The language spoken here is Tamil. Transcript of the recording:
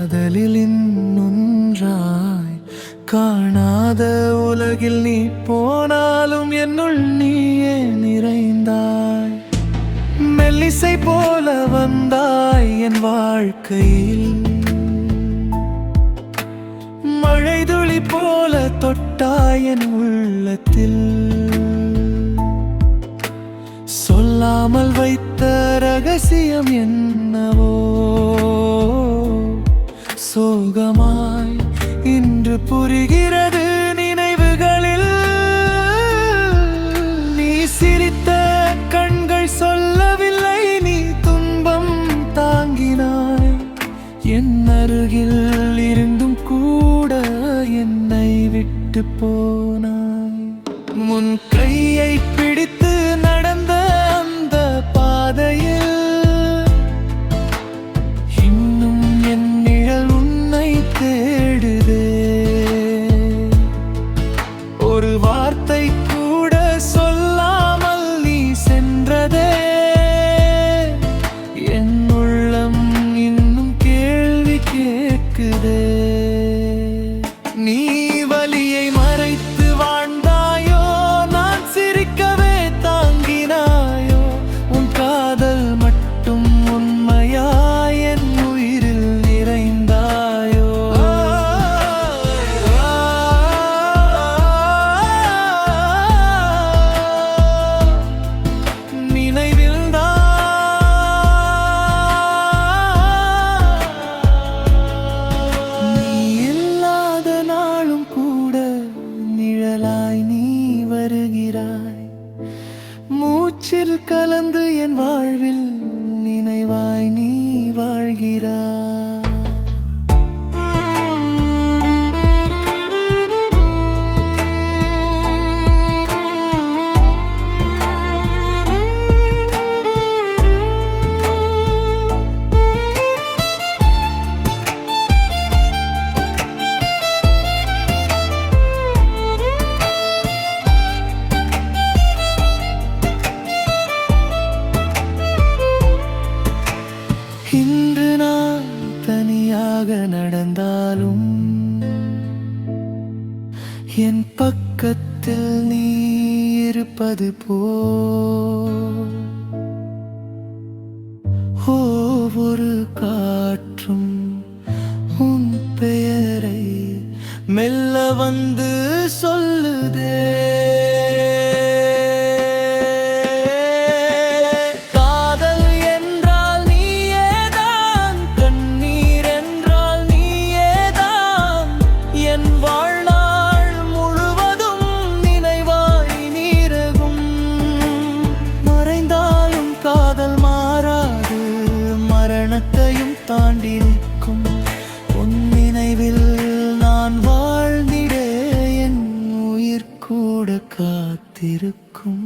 காதலில் இன்னொன்றாய் காணாத உலகில் நீ போனாலும் என்னுள் நீயே நிறைந்தாய். மெல்லிசை போல வந்தாய் என் வாழ்க்கையில், மழை துளி போல தொட்டாய் என் உள்ளத்தில். சொல்லாமல் வைத்த ரகசியம் என்னவோ சோகமாய் இன்று புரிகிறது நினைவுகளில். நீ சிரித்த கண்கள் சொல்லவில்லை, நீ துன்பம் தாங்கினாய். என் அருகில் இருந்தும் கூட என்னை விட்டு போனாய். முன் கையை பிடித்து நடந்த அந்த பாதையில் இன்னும் என் நிழல் உன்னை தேடுதே. ஒரு வார்த்தை கூட சொல்லாமல் நீ சென்றதே. என் உள்ளம் இன்னும் கேள்வி கேட்குதே. நீ வலியை மறைத்து வாழ்ந்தாயோ, நான் சிரிக்கவே தாங்கினாயோ. உன் காதல் மட்டும் உண்மையாய் என் உயிரில் நிறைந்தாயோ. நினைவில்தான் நீ இல்லாத நாளும் கூட நிழலாய் நீ வருகிறாய். மூச்சில் கலந்து என் வாழ்வில் நினைவாய் நீ வாழ்கிறாய். இன்று நான் தனியாக நடந்தாலும் என் பக்கத்தில் நீ இருப்பது போல் ஒவ்வொரு காற்றும் உன் பெயரை மெல்ல வந்து சொல்லுதே. மரணத்தையும் தாண்டி நிற்கும் உன் நினைவில் நான் வாழ்ந்திட என் உயிர் கூட காத்திருக்கும்.